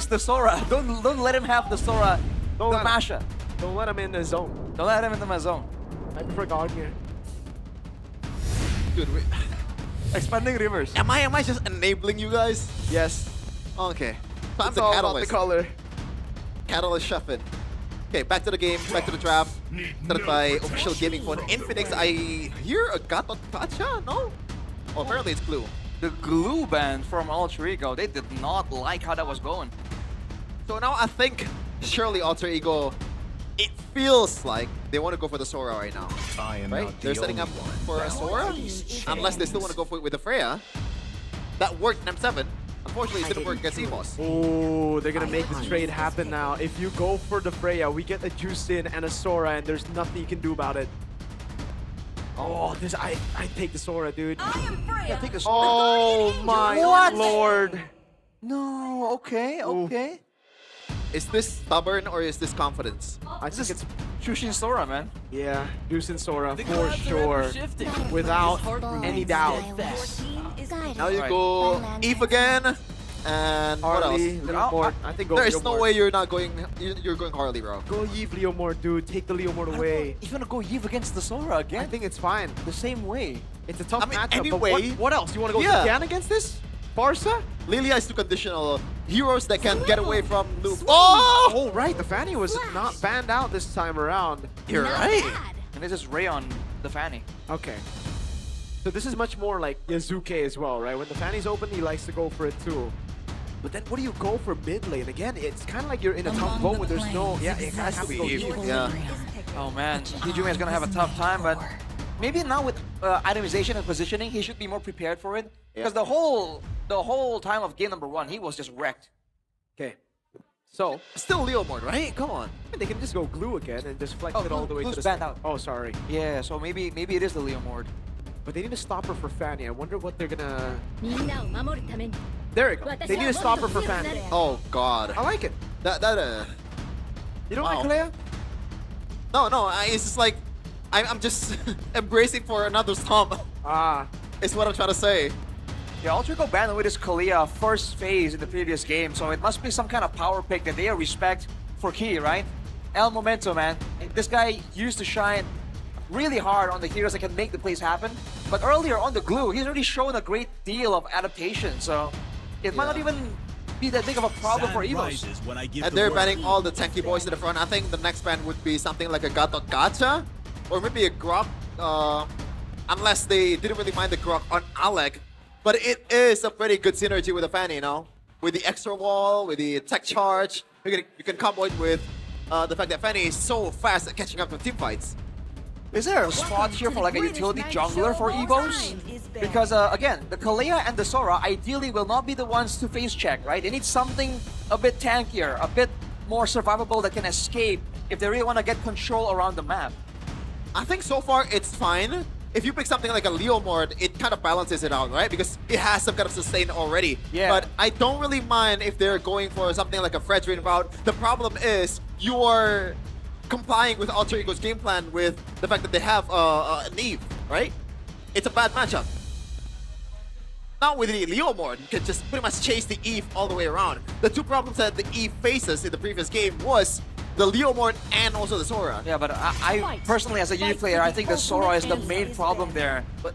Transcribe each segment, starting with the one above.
the Sora. Don't let him have the Sora. Don't the let Masha. Don't let him in the zone. Don't let him into my zone. I prefer God here. Dude, Expanding rivers. am I just enabling you guys? Yes. Okay. So I'm It's the all about the catalyst. color. Catalyst shuffling. Okay, back to the game, back to the draft. Started by official gaming phone. Infinix, I hear a Gato Tacha? No? Oh, apparently it's Glue. The glue band from Alter Ego, they did not like how that was going. So now I think surely Alter Ego, it feels like they want to go for the Sora right now. Right? They're setting up for a Sora, unless they still want to go for it with the Freya. That worked in M7. Unfortunately, it didn't work against EVOS. Oh, they're gonna make the trade happen now. If you go for the Freya, we get a Juicin and a Sora, and there's nothing you can do about it. Oh, this I take the Sora, dude. Yeah, take a Sora. Oh my What? lord. No, okay, okay. Is this stubborn or is this confidence? I think it's Shushin Sora, man. yeah, Juicin Sora for sure, without any doubt. Now you Right. go Eve again, and what Harley, else? Little Mort. I think go There's Leo no Mort. way you're not going. You're going Harley, bro. Go Yves Leo Mort, dude. Take the Leo Mort away. You're gonna go Eve against the Sora I again? think it's fine. The same way. It's a tough I mean, matchup. anyway, but what else? You want to go yeah. again against this? Barca? Lilia is too conditional. Heroes that can get away from Loop. Oh! Oh, right. The Fanny was not banned out this time around. You're right. And this is Ray on the Fanny. Okay. So this is much more like Yazuke as well, right? When the Fanny's open, he likes to go for it too. But then what do you go for mid lane? Again, it's kind of like you're in a tough vote where there's no... Yeah, it has to be Eve. Yeah. Oh man, Hijume is gonna have a tough time, but maybe now with itemization and positioning, he should be more prepared for it. Because the whole time of game number 1, he was just wrecked. Okay. So, Still Leo Mort, right? Come on. they can just go glue again and just flex Oh, it all the way to Glue's the banned side. out. Oh, sorry. Yeah, so maybe it is the Leo Mord. But they need a stopper for Fanny. I wonder what they're gonna... みんなを守るために There we go. They need a stopper for Fanny. Oh God. I like it. That You don't Wow. like Kalea? No. It's just like I'm just embracing for another stomp. Ah. Is what I'm trying to say. Yeah, Alter Ego banned with his Kalia first phase in the previous game, so it must be some kind of power pick that they respect for Key, right? El Momento, man. This guy used to shine really hard on the heroes that can make the plays happen, but earlier on the glue, he's already shown a great deal of adaptation, so it might not even be that big of a problem for EVOS. And they're banning all the tanky boys to the front. I think the next ban would be something like a Gato Gacha, or maybe a Grok, unless they didn't really mind the Grok on Alec. But it is a pretty good synergy with the Fanny, you know? With the extra wall, with the tech charge, you can combo it with the fact that Fanny is so fast at catching up to team fights. Is there a spot here for like a utility jungler for EVOS? Because again, the Kalea and the Sora ideally will not be the ones to face check, right? They need something a bit tankier, a bit more survivable that can escape if they really want to get control around the map. I think so far it's fine. If you pick something like a Leo Mord, it kind of balances it out, right? Because it has some kind of sustain already. Yeah. But I don't really mind if they're going for something like a Fredrin route. The problem is you are complying with Alter Ego's game plan with the fact that they have an Eve, right? It's a bad matchup. Now with the Leo Mord, you can just pretty much chase the Eve all the way around. The two problems that the Eve faces in the previous game was the Leo Mord and also the Sora. Yeah, but I personally, as a Yi player, I think the Sora is the main problem there. But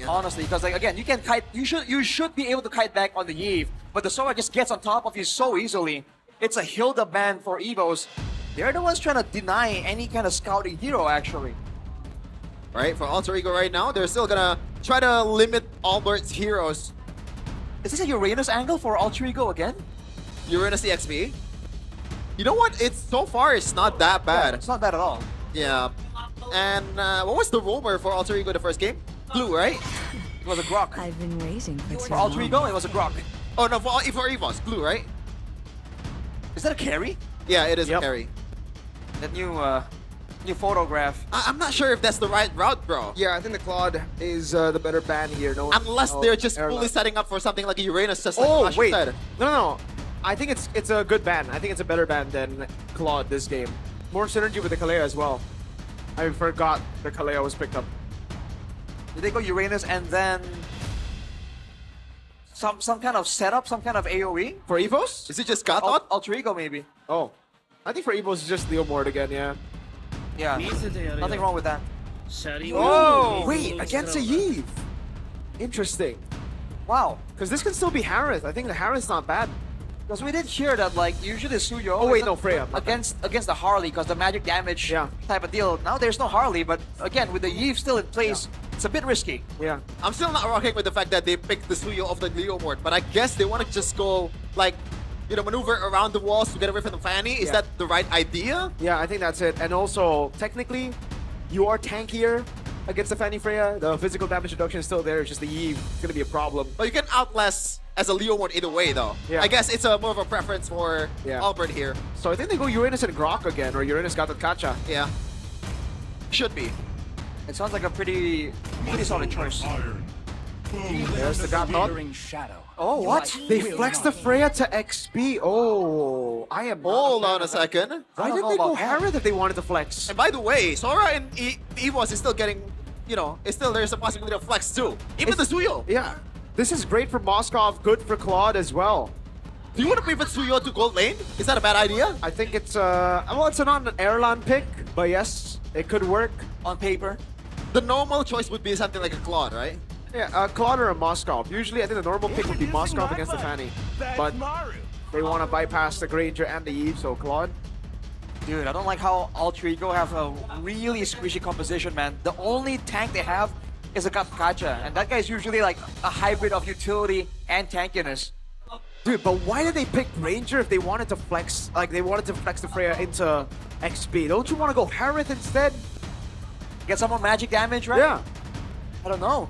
honestly, because like again, you can kite, you should be able to kite back on the Eve, but the Sora just gets on top of you so easily. It's a Hilda ban for EVOS. They're the ones trying to deny any kind of scouting hero, actually. Right, for Alter Ego right now, they're still gonna try to limit Albert's heroes. Is this a Uranus angle for Alter Ego again? Uranus EXP. You know what? So far, it's not that bad. It's not bad at all. Yeah. And what was the roamer for Alter Ego the first game? Blue, right? It was a Grok. I've been waiting for For Alter Ego, it was a Grok. Oh no, for EVOS, blue, right? Is that a carry? Yeah, it is Yep. a carry. That new photograph. I'm not sure if that's the right route, bro. Yeah, I think the Claude is the better ban here. No, Unless they're just fully airline. setting up for something like a Uranus, just like Oh, Asher wait. said. No. I think it's a good ban. I think it's a better ban than Claude this game. More synergy with the Kalea as well. I forgot the Kalea was picked up. Did they go Uranus and then some kind of setup, some kind of AoE. For EVOS? Is it just Gatot? Alter Ego maybe. Oh. I think for EVOS it's just Leo Mord again, yeah. Yeah, nothing wrong with that. Oh! Wait, against a Yve! Interesting. Wow. Because this can still be Harith. I think the Harith's not bad. Because we did hear that like usually Suyo Oh wait, is no, Freya. against the Harley because the magic damage Yeah. type of deal. Now there's no Harley, but again with the Yve still in place, it's a bit risky. Yeah. I'm still not rocking with the fact that they picked the Suyo of the Leo Mort, but I guess they want to just go like, you know, maneuver around the walls to get away from the Fanny. Is Yeah. that the right idea? Yeah, I think that's it. And also, technically, you are tankier against the Fanny Freya. The physical damage reduction is still there. It's just the Yve. It's going to be a problem. But you can outlast as a Leo Mort either way, though. Yeah. I guess it's a more of a preference for Yeah. Albert here. So I think they go Uranus and Grok again, or Uranus Gatot Kacha. Yeah. Should be. It sounds like a pretty solid choice. There's the Gatot. Shadow. Oh, what? They flex the Freya to XP. Oh, I am. Hold on a second. Why don't did know they go about that. Harith if they wanted to flex? And by the way, Sora and EVOS is still getting, you know, it's still there's a possibility of flex too. Even the Suyo. Yeah. This is great for Moskov, good for Claude as well. Do you want to pivot Suyo to gold lane? Is that a bad idea? I think it's well, it's not an Erlan pick, but yes, it could work. On paper. The normal choice would be something like a Claude, right? Yeah, Claude or a Moskov. Usually, I think the normal pick would be Moskov against the Fanny, but they want to bypass the Granger and the Yve, so Claude. Dude, I don't like how Alter Ego have a really squishy composition, man. The only tank they have is a Kacha, and that guy's usually like a hybrid of utility and tankiness. Dude, but why did they pick Ranger if they wanted to flex? Like they wanted to flex the Freya into XP. Don't you want to go Harith instead? Get some more magic damage, right? Yeah. I don't know.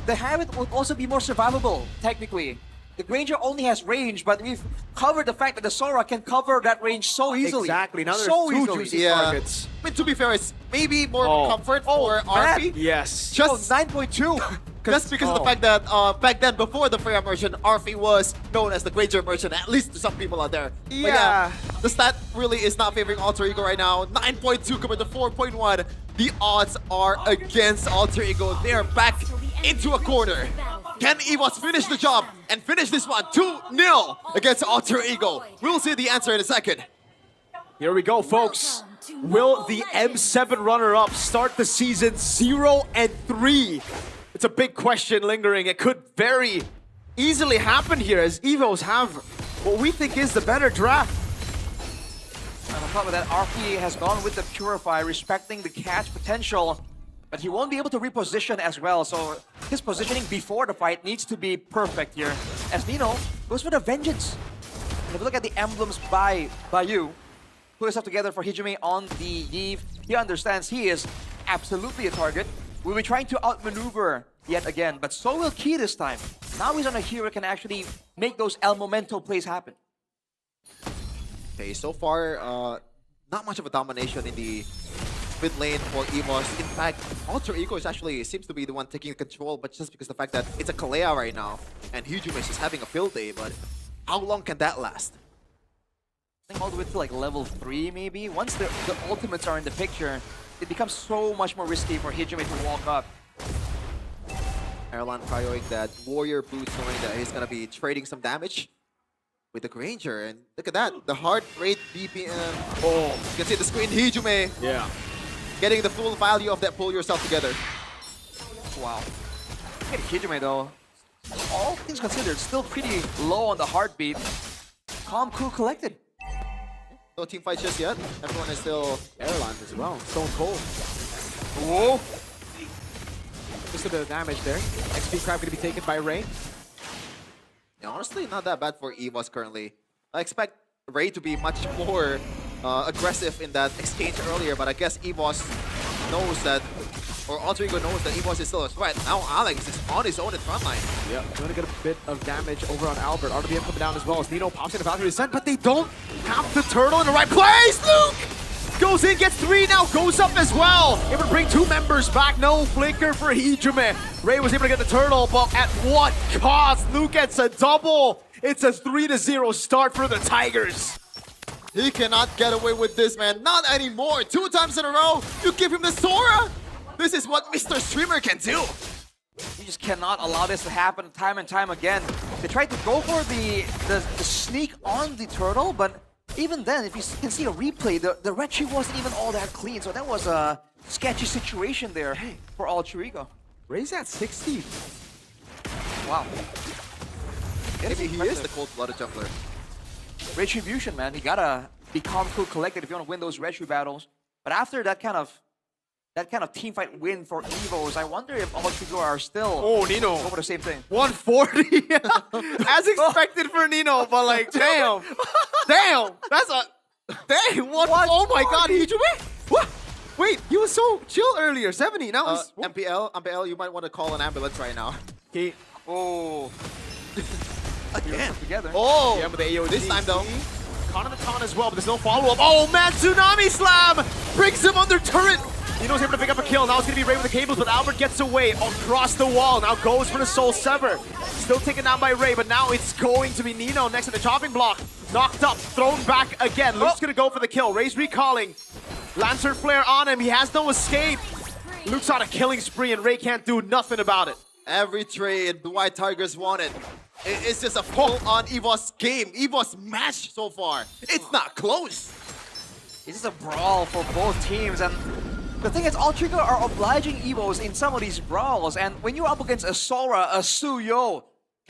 The Harith would also be more survivable, technically. The Granger only has range, but we've covered the fact that the Sora can cover that range so easily. Exactly. Now there's so two easily. juicy Yeah. targets. I mean, to be fair, it's maybe more Oh. comfort for man. RP. Yes. Oh, Just 9.2. Just because of the Oh. fact that back then, before the Freya merchant, RP was known as the Granger merchant, at least to some people out there. But Yeah. the stat really is not favoring Alter Ego right now. 9.2 compared to 4.1. The odds are against Alter Ego. They are back into a corner. Can EVOS finish the job and finish this one 2-0 against Alter Ego? We'll see the answer in a second. Here we go, folks. Will the M7 runner-up start the season 0-3? It's a big question lingering. It could very easily happen here as EVOS have what we think is the better draft. And on top of that, RP has gone with the Purify, respecting the catch potential, but he won't be able to reposition as well, so his positioning before the fight needs to be perfect here. As Nino goes for the Vengeance. And if you look at the emblems by Bayu, put himself together for Hijime on the Yve, he understands he is absolutely a target. We'll be trying to outmaneuver yet again, but so will Key this time. Now he's on a hero who can actually make those El Momento plays happen. Okay, so far, not much of a domination in the mid lane for EVOS. In fact, Alter Ego is actually seems to be the one taking control, but just because the fact that it's a Kalea right now, and Hijime is just having a field day, but how long can that last? I think all the way to like level 3 maybe. Once the ultimates are in the picture, it becomes so much more risky for Hijime to walk up. Erlan prioing that Warrior Boots, knowing that he's gonna be trading some damage with the Granger, and look at that, the heart rate BPM. Oh, you can see the screen, Hijime Yeah. getting the full value of that pull yourself together. Wow. Look at Hijime though. All things considered, still pretty low on the heartbeat. Calm, cool, collected. No team fight just yet. Everyone is still Erlan as well. Stone Cold. whoa. Just a bit of damage there. XP Crab going to be taken by Ray. Yeah, honestly, not that bad for EVOS currently. I expect Ray to be much more aggressive in that exchange earlier, but I guess EVOS knows that, or Alter Ego knows that EVOS is still a threat. Now Alex is on his own in frontline. Yeah, going to get a bit of damage over on Albert. RWM coming down as well as Nino pops in the Valkyrie Descent, but they don't have the turtle in the right place. Luke goes in, gets 3 now, goes up as well. Able to bring 2 members back. No flicker for Hijime. Ray was able to get the turtle, but at what cost? Luke gets a double. It's a 3-0 start for the Tigers. He cannot get away with this, man. Not anymore. 2 times in a row, you give him the Sora. This is what Mr. Streamer can do. You just cannot allow this to happen time and time again. They tried to go for the sneak on the turtle, but even then, if you can see a replay, the red tree wasn't even all that clean. So that was a sketchy situation there for Alter Ego. Ray's at 60. Wow. Maybe he is the cold-blooded jungler. Retribution, man. You gotta be calm, cool, collected if you want to win those Retri battles. But after that kind of team fight win for EVOS, I wonder if Alter Ego are still Nino. over the same thing. 140. As expected for Nino, but like, damn. Damn. That's a... Dang, what? Oh my god, Hijime? What? Wait, he was so chill earlier. 70, now he's... MPL, you might want to call an ambulance right now. Okay. Oh. Again. Together. Oh, Yeah, with the AOD. this time though. Caught on the taunt as well, but there's no follow-up. Oh man, Tsunami Slam! Brings him under turret! Nino's able to pick up a kill. Now it's going to be Ray with the cables, but Albert gets away across the wall. Now goes for the Soul Sever. Still taken down by Ray, but now it's going to be Nino next to the chopping block. Knocked up, thrown back again. Luke's going to go for the kill. Ray's recalling. Lancer Flare on him. He has no escape. Luke's on a killing spree, and Ray can't do nothing about it. Every trade the White Tigers wanted. It's just a full-on EVOS game. EVOS match so far. It's not close. This is a brawl for both teams, and the thing is, Alter Ego are obliging EVOS in some of these brawls, and when you're up against a Sora, a Suyo,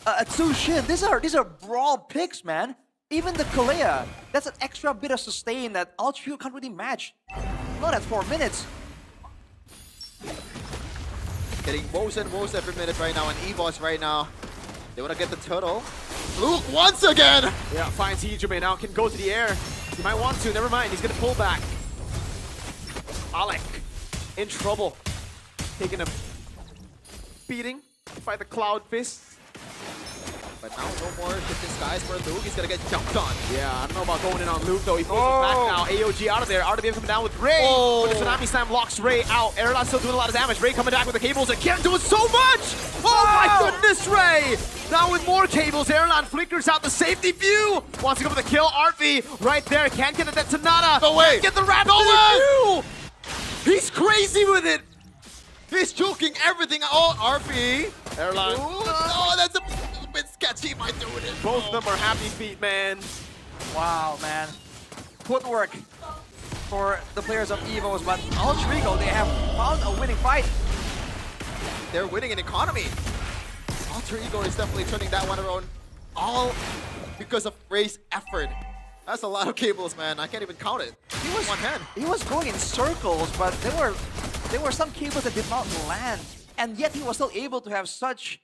a Tsushin, these are brawl picks, man. Even the Kalea, that's an extra bit of sustain that Alter Ego can't really match. Not at 4 minutes. Getting worse and worse every minute right now, and EVOS right now. They want to get the turtle. Luke once again! Yeah, finds Hijime now, can go to the air. He might want to, never mind, he's gonna pull back. Alec, in trouble. Taking a beating by the Cloud Fist. But now no more different skies for Luke. He's gonna get jumped on. Yeah, I don't know about going in on Luke though. He forces back now. AOG out of there. RWM coming down with Ray. Oh. But the Tsunami Slam locks Ray out. Erlan still doing a lot of damage. Ray coming back with the cables again, doing so much! Oh my goodness, Ray! Now with more cables, Erlan flickers out the safety view. Wants to go for the kill. RV right there. Can't get it. That Tanada. No way! Get the wrap. No way! He's crazy with it. He's choking everything. Oh, RP. Erlan. Oh, that's a bit sketchy. Might do it. Both of them are happy feet, man. Wow, man. Footwork for the players of EVOS, but Alter Ego, they have found a winning fight. They're winning an economy. Alter Ego is definitely turning that one around, all because of Ray's effort. That's a lot of cables, man. I can't even count it. He was one hand. He was going in circles, but there were some cables that did not land, and yet he was still able to have such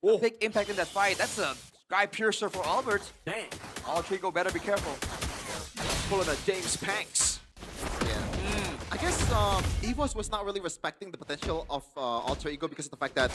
a big impact in that fight. That's a sky piercer for Albert. Dang. Alter Ego better be careful. Pulling a James Panks. Yeah. I guess EVOS was not really respecting the potential of Alter Ego because of the fact that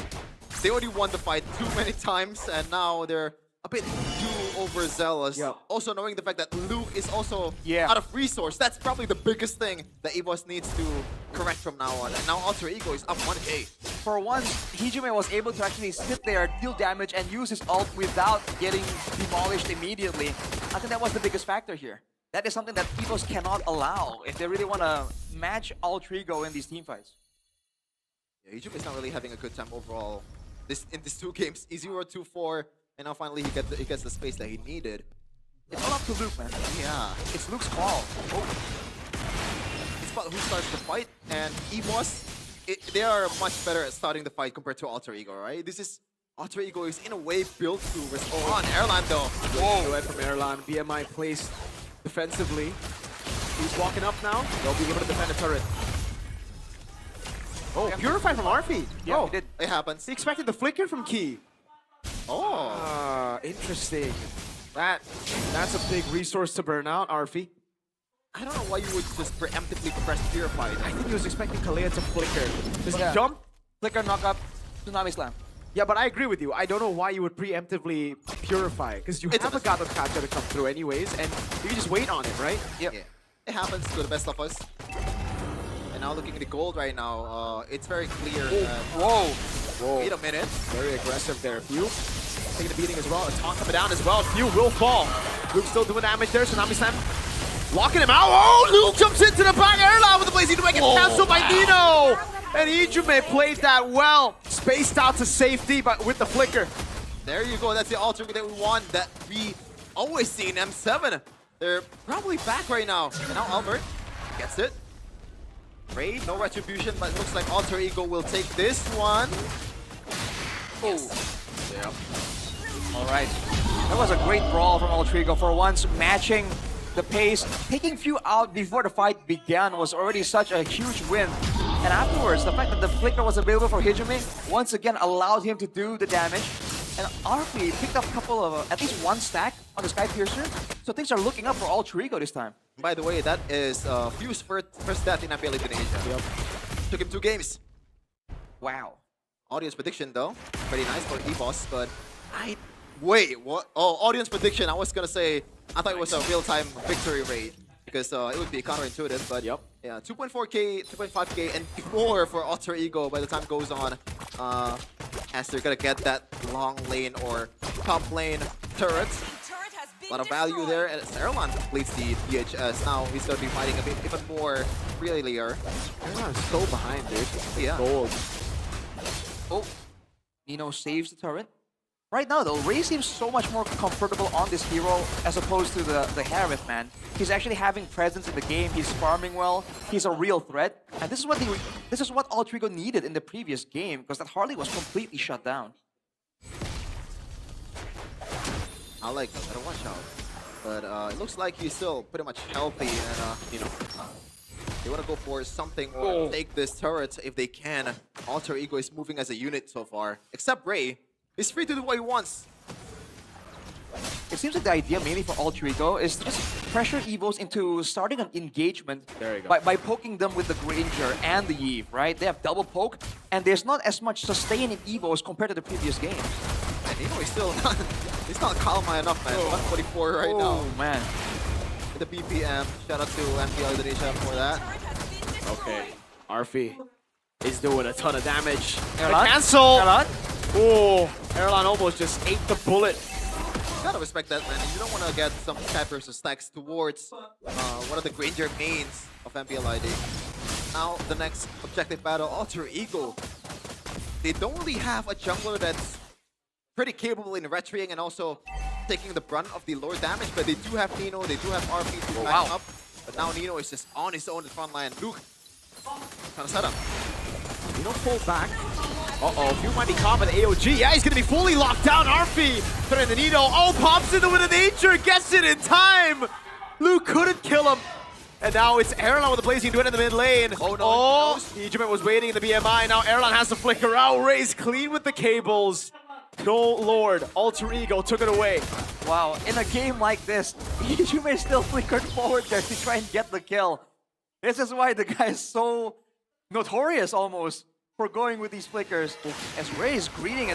they already won the fight too many times, and now they're a bit too overzealous. Yeah. Also knowing the fact that Luke is also Yeah. out of resource. That's probably the biggest thing that EVOS needs to correct from now on. And now Alter Ego is up 1K. For once, Hijime was able to actually sit there, deal damage, and use his ult without getting demolished immediately. I think that was the biggest factor here. That is something that EVOS cannot allow if they really want to match Alter Ego in these team fights. Yeah, Hijime is not really having a good time overall. In these two games, E0-2-4, and now finally he gets the space that he needed. It's all up to Luke, man. Yeah. It's Luke's call. It's about who starts the fight, and EVOS, they are much better at starting the fight compared to Alter Ego, right? Alter Ego is in a way built to respond. Erlan though. Go ahead from Erlan. BMI placed defensively. He's walking up now. They'll be able to defend the turret. Oh, Purify from Arfi. Yeah, Oh, he did. It happens. he expected the flicker from Key. Oh. Interesting. That's a big resource to burn out, Arfi. I don't know why you would just preemptively press Purify. I think he was expecting Kalea to flicker. Just Yeah. jump. Flicker, knock up, Tsunami Slam. Yeah, but I agree with you. I don't know why you would preemptively Purify, because you have a God of Kacha to come through anyways, and you can just wait on it, right? Yep. Yeah. It happens to the best of us. And now looking at the gold right now, it's very clear. Whoa. Wait a minute. Very aggressive there. Few taking a beating as well. A taunt coming down as well. Few will fall. Luke still doing damage there. Tsunami Slam locking him out. Oh, Luke jumps into the back. Erlan with the blazing to make it canceled by Nino. And Hijime played that well. Spaced out to safety, but with the flicker. There you go. That's the alter ego that we want, that we always see in M7. They're probably back right now. And now Albert gets it. Ray, no retribution, but it looks like alter ego will take this one. Oh. Yep. All right. That was a great brawl from alter ego for once, matching the pace. Taking few out before the fight began was already such a huge win. And afterwards, the fact that the flicker was available for Hijime once again allowed him to do the damage. And RP picked up a couple of, at least one stack on the Sky Piercer. So things are looking up for alter ego this time. By the way, that is Fuse's first death in MPL Indonesia. Yep. Took him 2 games. Wow. Audience prediction though, pretty nice for EVOS, but wait, what? Oh, audience prediction. I was gonna say, I thought it was a real-time victory rate because it would be counterintuitive, but Yep. yeah, 2.4k, 2.5k, and more for alter ego by the time goes on. As they're gonna get that long lane or top lane turrets. A lot of value there, and Erlan completes the DHS. Now he's gonna be fighting a bit even more freelier. Everyone's so behind, dude. Yeah. Gold. Oh, Nino saves the turret. Right now though, Ray seems so much more comfortable on this hero as opposed to the Harith, man. He's actually having presence in the game, he's farming well, he's a real threat. And this is what alter ego needed in the previous game, because that Harley was completely shut down. I like that, better watch out. But it looks like he's still pretty much healthy, and you know, they want to go for something or take this turret if they can. Alter ego is moving as a unit so far, except Ray. He's free to do what he wants. It seems like the idea mainly for alter ego is to just pressure EVOS into starting an engagement There you go. by poking them with the Granger and the Eve, right? They have double poke, and there's not as much sustain in EVOS compared to the previous games. And you know, he's still not, he's not Kalma enough, man. 144 right now. Oh, man. The BPM. Shout out to MPL Indonesia for that. Okay. Arfi is doing a ton of damage. Erlan? Cancel! Erlan? Oh, Erlan almost just ate the bullet. You gotta respect that, man. You don't want to get some Sky versus stacks towards one of the Granger mains of MPL ID. Now, the next objective battle, Alter Ego. They don't really have a jungler that's pretty capable in retreating and also taking the brunt of the lower damage, but they do have Nino, they do have RP to back him up. But now Nino is just on his own in the front line. Luke, kind of set up. Nino pulled back. Uh-oh, Few might be caught by the AOG. Yeah, he's gonna be fully locked down. Arfi putting the Nino. Oh, pops into with a nature, gets it in time. Luke couldn't kill him. And now it's Erlan with the blazing duet in the mid lane. Oh, no. Oh, Hijime was waiting in the BMI. Now Erlan has to flicker out. Ray's clean with the cables. No Lord, Alter Ego took it away. Wow, in a game like this, Hijime still flickered forward there to try and get the kill. This is why the guy is so notorious almost for going with these flickers. As Ray is greeting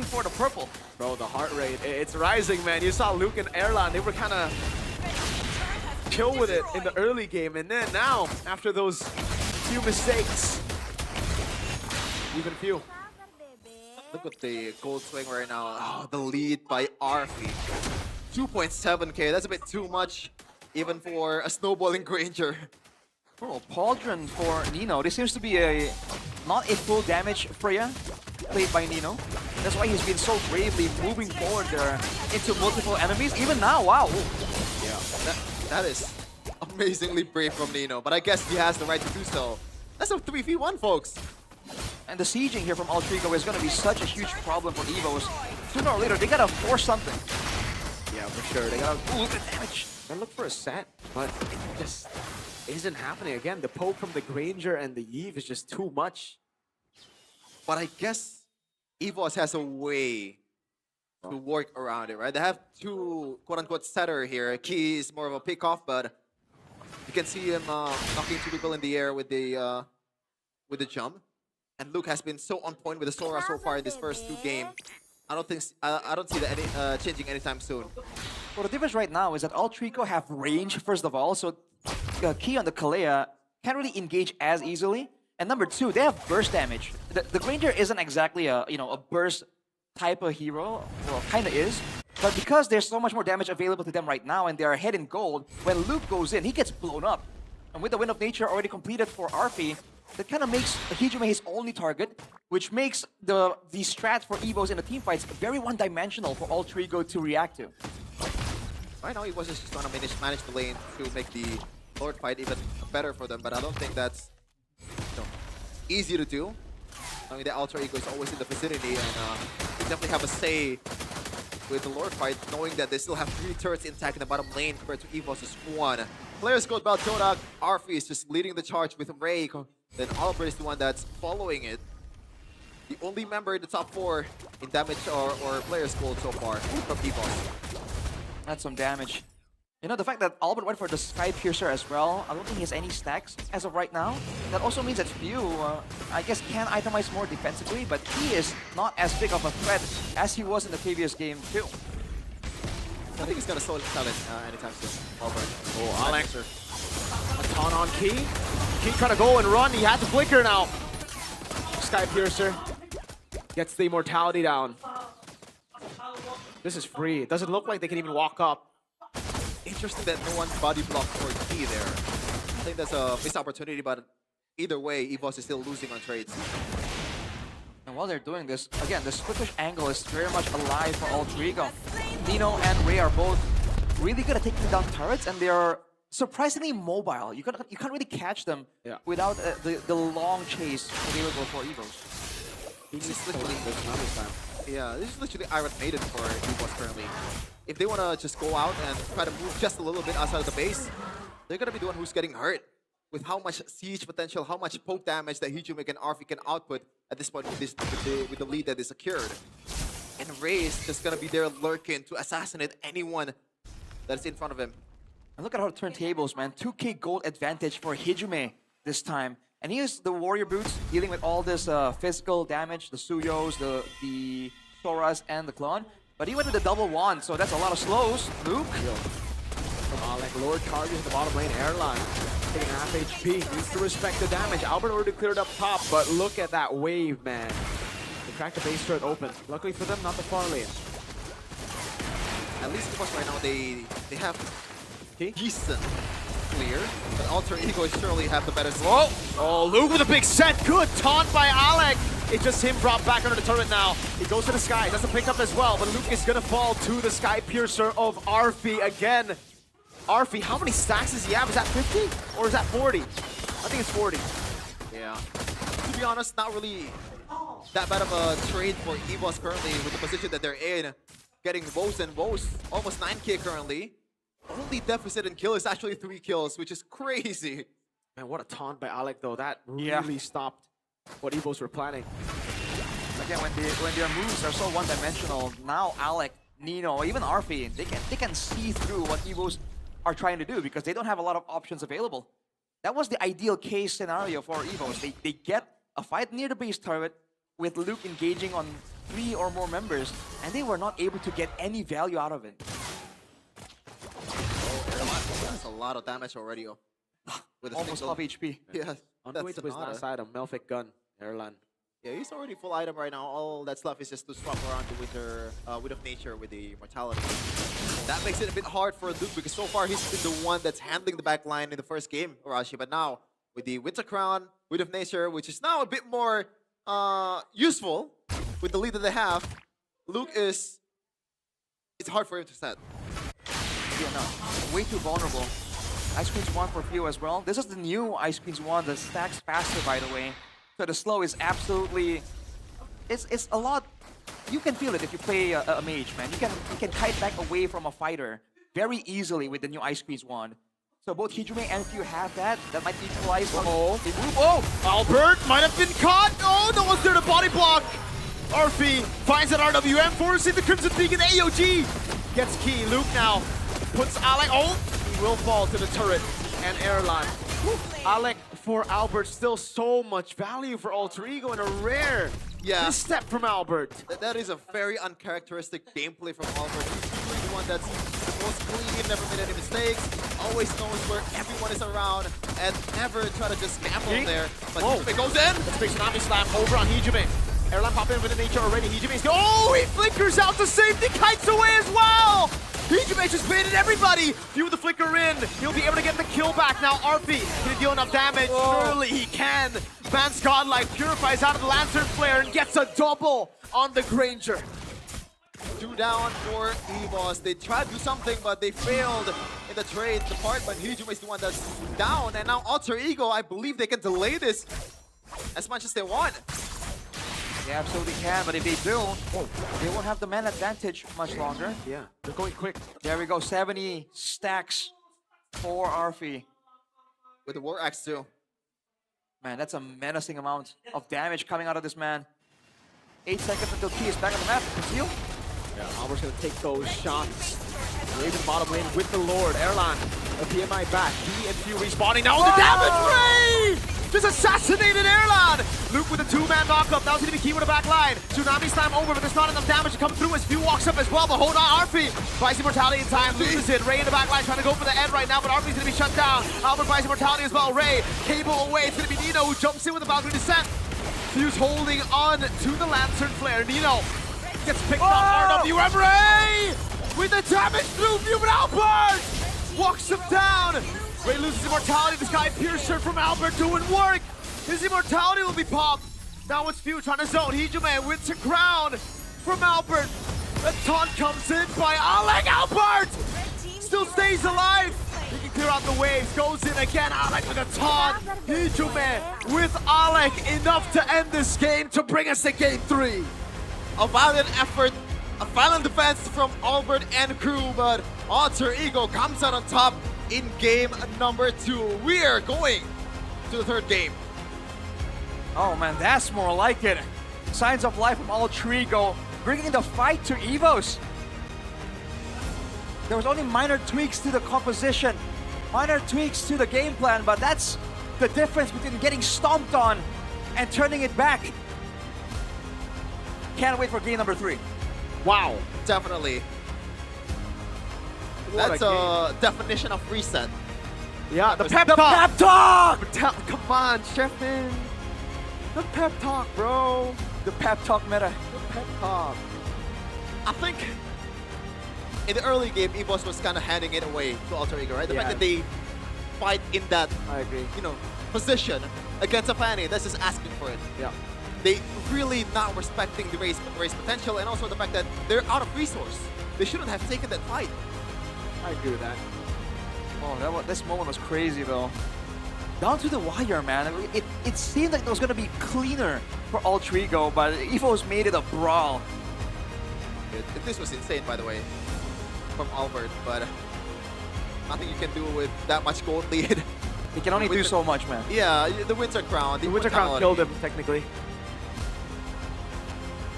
for the purple. Bro, the heart rate, it's rising, man. You saw Luke and Erlan, they were kind of chill with it in the early game. And then now, after those few mistakes, even few. Look at the gold swing right now. Oh, the lead by Arfi. 2.7k, that's a bit too much, even for a snowballing Granger. Oh, Pauldron for Nino. This seems to be not a full damage Freya played by Nino. That's why he's been so bravely moving forward there into multiple enemies. Even now, wow. Yeah, that is amazingly brave from Nino, but I guess he has the right to do so. That's a 3v1, folks. And the sieging here from alter ego is going to be such a huge problem for EVOS. Sooner or later, they got to force something. Yeah, for sure. They got Ooh, look at the damage. to look for a set, but it just isn't happening. Again, the poke from the Granger and the Eve is just too much. But I guess EVOS has a way to work around it, right? They have two quote-unquote setter here. Key is more of a pick-off, but you can see him knocking two people in the air with the jump. And Luke has been so on point with the Sora so far in this first 2 games. I don't see that changing anytime soon. Well, the difference right now is that alter ego have range, first of all, so Key on the Kalea can't really engage as easily. And number 2, they have burst damage. The Granger isn't exactly a burst type of hero, well, kind of is. But because there's so much more damage available to them right now and they're ahead in gold, when Luke goes in, he gets blown up. And with the Wind of Nature already completed for Arfi, that kind of makes Hijime his only target, which makes the strat for EVOS in the team fights very one-dimensional for Alter Ego to react to. Right now, EVOS is just trying to manage the lane to make the Lord fight even better for them, but I don't think that's easy to do. I mean, the Alter Ego is always in the vicinity, and they definitely have a say with the Lord fight, knowing that they still have 3 turrets intact in the bottom lane compared to EVOS' 1. Players go about Jodak. Arfi is just leading the charge with Ray. Then Albert is the one that's following it. The only member in the top 4 in damage or player scored so far from EVOS. That's some damage. You know, the fact that Albert went for the Sky Piercer as well, I don't think he has any stacks as of right now. That also means that Few, I guess, can itemize more defensively, but he is not as big of a threat as he was in the previous game too. I think he's gonna solo challenge anytime soon. Albert. Oh, Alex. A taunt on Key. Key trying to go and run. He had the flicker now. Sky Piercer gets the immortality down. This is free. It doesn't look like they can even walk up. Interesting that no one body blocked for Key there. I think that's a missed opportunity, but either way, EVOS is still losing on trades. And while they're doing this, again, the split-push angle is very much alive for Alter Ego. Nino and Ray are both really good at taking down turrets, and they're surprisingly mobile. You can't really catch them without the long chase available for EVOS. This is literally Iron Maiden for EVOS currently. If they want to just go out and try to move just a little bit outside of the base, they're going to be the one who's getting hurt. With how much siege potential, how much poke damage that Hijime and Arfi can output at this point with the lead that is secured. And Ray is just going to be there lurking to assassinate anyone that's in front of him. And look at how turntables, man. 2k gold advantage for Hijime this time. And he used the warrior boots, dealing with all this physical damage, the Suyos, the Soras, and the Clone. But he went with the double wand, so that's a lot of slows. Luke. From like Lord charges the bottom lane, Airline taking half HP, needs to respect the damage. Albert already cleared up top, but look at that wave, man. They cracked the base turret open. Luckily for them, not the far lane. At least because right now they have decent clear, but Alter Ego surely have the better. Whoa! Oh, Luke with a big set. Good taunt by Alec. It's just him brought back under the turret now. He goes to the sky, doesn't pick up as well, but Luke is gonna fall to the Sky Piercer of Arfi again. Arfi, how many stacks does he have? Is that 50 or is that 40? I think it's 40. Yeah. To be honest, not really that bad of a trade for EVOS currently with the position that they're in. Getting woes and woes, almost 9k currently. Only deficit in kill is actually 3 kills, which is crazy. Man, what a taunt by Alec though. That really stopped what EVOS were planning. Again, when their moves are so one-dimensional, now Alec, Nino, even Arfi, they can see through what EVOS are trying to do because they don't have a lot of options available. That was the ideal case scenario for EVOS. They get a fight near the base turret with Luke engaging on 3 or more members, and they were not able to get any value out of it. That's a lot of damage already. With a almost half HP. Yeah, On the way to his last item, Melfic gun, Erlan. Yeah, he's already full item right now. All that's left is just to swap around the Wind of Nature with the Mortality. That makes it a bit hard for Luke because so far he's been the one that's handling the back line in the first game, Arashi. But now, with the Winter Crown, Wind of Nature, which is now a bit more useful with the lead that they have, Luke is... It's hard for him to set. Yeah, no, way too vulnerable. Ice Queen's 1 for Few as well. This is the new Ice Queen's 1 that stacks faster, by the way. So the slow is absolutely... It's a lot... You can feel it if you play a mage, man. You can kite back away from a fighter very easily with the new Ice Queen's 1. So both Hijime and Few have that. That might equalize. Oh, Albert might have been caught. Oh, no one's there to body block. Arfi finds an RWM, forcing the Crimson Beacon. AOG gets key. Luke now puts Alec. Oh, he will fall to the turret and airline. Alec for Albert, still so much value for Alter Ego and a rare misstep from Albert. That is a very uncharacteristic gameplay from Albert. He's usually the one that's the most clean, never made any mistakes, always knows where everyone is around, and never try to just gamble there. But Hijime goes in! Let's big Tsunami Slam over on Hijime. Airline pop in with the nature already. Hijime's oh, he flickers out to safety, kites away as well! Hijime just baited everybody! Few with the flicker in. He'll be able to get the kill back now. Arfi, can he deal enough damage? Surely he can. Man's godlike purifies out of the Lantern Flare and gets a double on the Granger. 2 down for EVOS. They tried to do something, but they failed in the trade department. Hijuma is the one that's down, and now Alter Ego, I believe they can delay this as much as they want. They absolutely can, but if they do, they won't have the man advantage much longer. Yeah, they're going quick. There we go, 70 stacks for Arfi. With the War Axe too. Man, that's a menacing amount of damage coming out of this man. 8 seconds until Key is back on the map. Conceal. Yeah, Albert's gonna take those shots. Raven bottom lane with the Lord. Erlan, a PMI back. He and Few respawning now. The damage Ray! Just assassinated Erlan! Luke with a 2-man knockup. That was gonna be Key with a back line. Tsunami's time over, but there's not enough damage to come through as Few walks up as well. But hold on, Arfi. Buys Immortality in time, loses it. Ray in the back line trying to go for the end right now, but Arfi's gonna be shut down. Albert buys Immortality as well. Ray, cable away. It's gonna be Nino who jumps in with the Valkyrie Descent. Few's holding on to the Lantern Flare. Nino gets picked up. RW Ray with the damage through Few, but Albert walks him down. Ray loses Immortality. This guy Piercer from Albert doing work. His Immortality will be popped. Now it's Few trying to zone. Hijime wins the crown from Albert. The taunt comes in by Alec. Albert still stays alive. He can clear out the waves. Goes in again. Alec with a taunt. Hijime with Alec. Enough to end this game to bring us to game 3. A valiant effort, a valiant defense from Albert and crew, but Alter Ego comes out on top in game number 2. We are going to the 3rd game. Oh man, that's more like it. Signs of life from Alter Ego, bringing the fight to EVOS. There was only minor tweaks to the composition, minor tweaks to the game plan, but that's the difference between getting stomped on and turning it back. Can't wait for game number 3. Wow. Definitely. What That's a a definition of reset. Yeah, the pep The talk. pep talk! Come on, Sheffin. The pep talk, bro. The pep talk meta. The pep talk. I think in the early game, EVOS was kind of handing it away to Alter Ego, right? The fact Yeah. that they fight in that, I agree. position against a Fanny, that's just asking for it. Yeah. They really not respecting the race potential, and also the fact that they're out of resource. They shouldn't have taken that fight. I agree with that. Oh, this moment was crazy though. Down to the wire, man. It seemed like it was gonna be cleaner for Alter Ego, but EVOS made it a brawl. This was insane, by the way, from Albert, but nothing you can do with that much gold lead. He can only do so much, man. Yeah, the Winter Crown. The Winter Crown killed him, technically.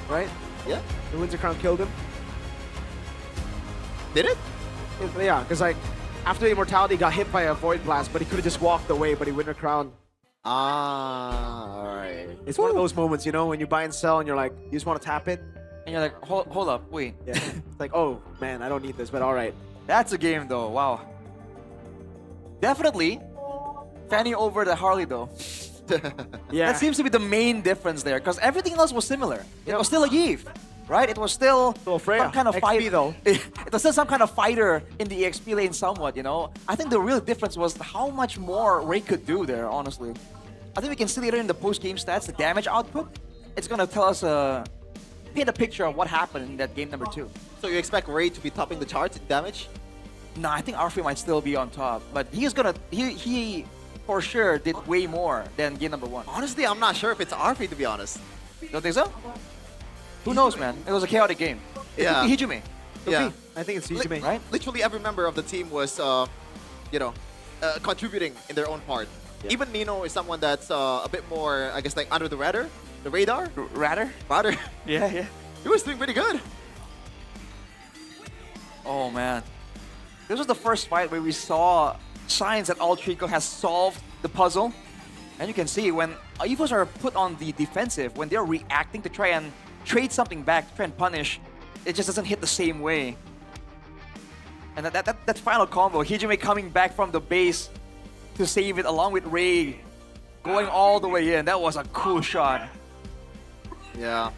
Right? Yeah. The Winter Crown killed him. Did it? Yeah, because like after the Immortality got hit by a Void Blast, but he could have just walked away, but he Winter Crown. Alright. It's one of those moments, when you buy and sell and you're like, you just want to tap it. And you're like, hold up, wait. Yeah. It's like, oh man, I don't need this, but all right. That's a game though, wow. Definitely Fanny over the Harley though. Yeah. That seems to be the main difference there, because everything else was similar. It was still a Eve, right? It was still Freya. some kind of XP fight though. It was still some kind of fighter in the EXP lane somewhat, I think the real difference was how much more Ray could do there, honestly. I think we can see later in the post-game stats, the damage output. It's gonna tell us, paint a picture of what happened in that game number 2. So you expect Ray to be topping the charts in damage? Nah, I think Arfi might still be on top, but he for sure did way more than game number 1. Honestly, I'm not sure if it's Arfi, to be honest. Don't think so? Who knows, man? It was a chaotic game. Yeah. Hijime. Yeah. I think it's Hijime. Right? Literally every member of the team was, contributing in their own part. Yeah. Even Nino is someone that's a bit more, I guess, like under the radar. The radar? Radar? Radar. Yeah. He was doing pretty good. Oh, man. This was the first fight where we saw signs that Alter Ego has solved the puzzle. And you can see when EVOS are put on the defensive, when they're reacting to try and trade something back, to try and punish, it just doesn't hit the same way. And that final combo, Hijime coming back from the base to save it along with Ray going all the way in. That was a cool shot. Yeah.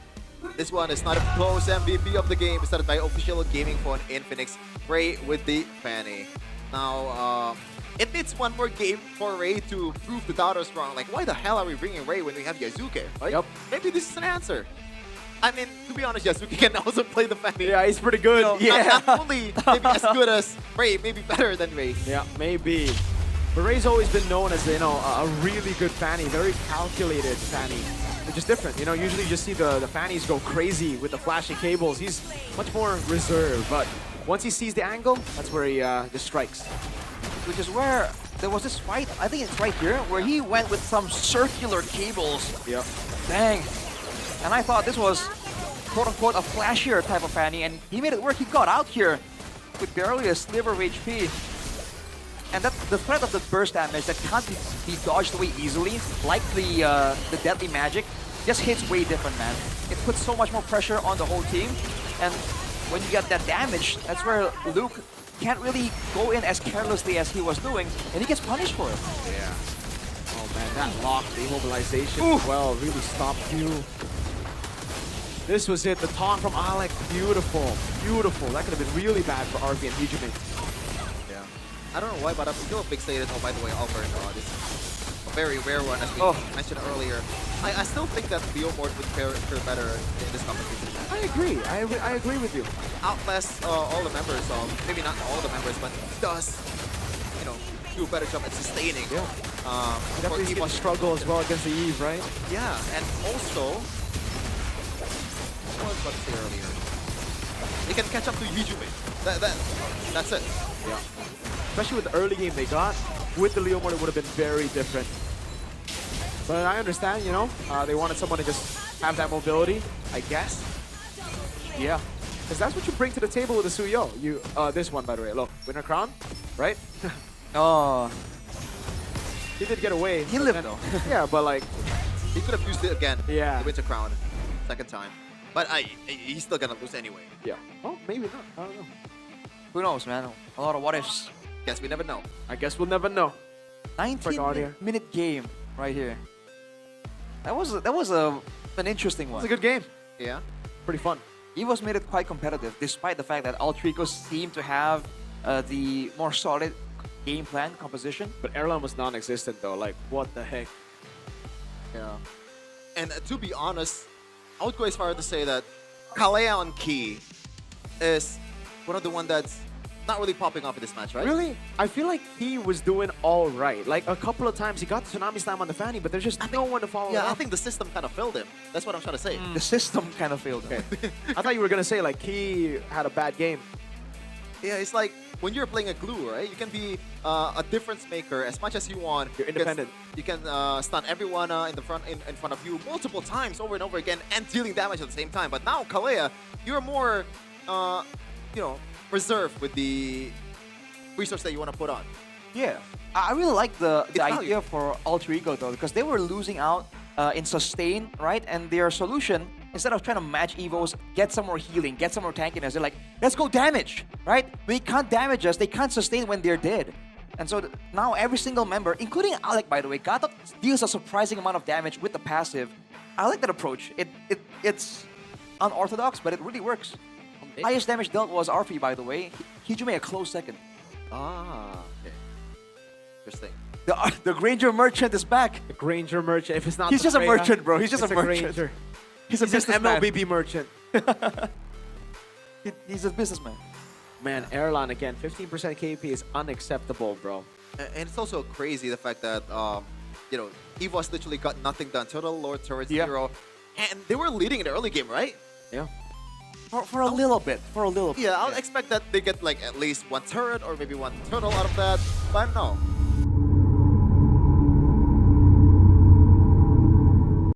This one is not a close MVP of the game, started by Official Gaming Phone in Phoenix. Ray with the Fanny. Now, it needs one more game for Ray to prove the doubters wrong. Like, why the hell are we bringing Ray when we have Yasuke? Right? Yep. Maybe this is an answer. I mean, to be honest, Yasuke can also play the Fanny. Yeah, he's pretty good. Not only maybe as good as Ray, maybe better than Ray. Yeah, maybe. But Ray's always been known as, a really good Fanny, very calculated Fanny. Which is different, usually you just see the Fannies go crazy with the flashing cables. He's much more reserved, but once he sees the angle, that's where he just strikes. Which is where there was this fight, I think it's right here, where he went with some circular cables. Yep. Dang. And I thought this was, quote-unquote, a flashier type of Fanny, and he made it work. He got out here with barely a sliver of HP. And that the threat of the burst damage that can't be dodged away easily, like the deadly magic, just hits way different, man. It puts so much more pressure on the whole team, and when you get that damage, that's where Luke can't really go in as carelessly as he was doing, and he gets punished for it. Yeah. Oh man, that lock, the immobilization as well, really stopped you. This was it, the taunt from Alec, beautiful, beautiful. That could have been really bad for RP and Hijime. Yeah. I don't know why, but I'm still fixated. Oh, by the way, Alpha this is a very rare one, as we mentioned earlier. I still think that Leo Mort would fare better in this competition. I agree. I agree with you. Outlast all the members, maybe not all the members, but does, do a better job at sustaining. Yeah. Definitely EVOS struggle as well against the Eve, right? Yeah, and also, what was I about to say earlier? They can catch up to Hijime. That's it. Yeah. Especially with the early game they got, with the Leo Mort, it would have been very different. But I understand, they wanted someone to just have that mobility, I guess. Yeah. Because that's what you bring to the table with the Suyo. This one, by the way, look, winner crown, right? Oh. He did get away. He lived though. Yeah, but like... He could have used it again. Yeah. The Winter Crown. Second time. But he's still gonna lose anyway. Yeah. Oh, maybe not. I don't know. Who knows, man? A lot of what ifs. Guess we never know. I guess we'll never know. 19-minute game right here. That was an interesting It one. was a good game. Yeah. Pretty fun. EVOS made it quite competitive, despite the fact that Altrico seemed to have the more solid game plan composition. But Erlan was non-existent though. Like, what the heck? Yeah. And to be honest, I would go as far as to say that Kalea on Key is one of the one that's not really popping off in this match, right? Really? I feel like he was doing all right. Like, a couple of times he got the Tsunami Slam on the Fanny, but there's just no one to follow Yeah, up. I think the system kind of failed him. That's what I'm trying to say. The system kind of failed. Okay. I thought you were going to say, like, he had a bad game. Yeah, it's like when you're playing a glue, right? You can be a difference maker as much as you want. You're independent. You can stun everyone in front of you multiple times over and over again and dealing damage at the same time. But now, Kalea, you're more, reserved with the resource that you want to put on. Yeah. I really like the value. idea for Alter Ego though, because they were losing out in sustain, right? And their solution, instead of trying to match Evos, get some more healing, get some more tankiness, they're like, let's go damage, right? They can't damage us, they can't sustain when they're dead. And so now every single member, including Alec, by the way, Gato deals a surprising amount of damage with the passive. I like that approach. It's unorthodox, but it really works. Highest damage dealt was RP, by the way. Hijime a close second. Ah, okay. Interesting. The Granger Merchant is back. The Granger Merchant. If it's not He's the just a Freya, merchant, bro. He's just it's a merchant. Granger. He's a He's an businessman. MLBB merchant. He's a businessman. Man, Erlan again, 15% KP is unacceptable, bro. And it's also crazy the fact that, EVOS literally got nothing done. Total Lord Turret 0. And they were leading in the early game, right? Yeah. For a little bit. Yeah, I would expect that they get like at least one turret or maybe one turtle out of that. But no.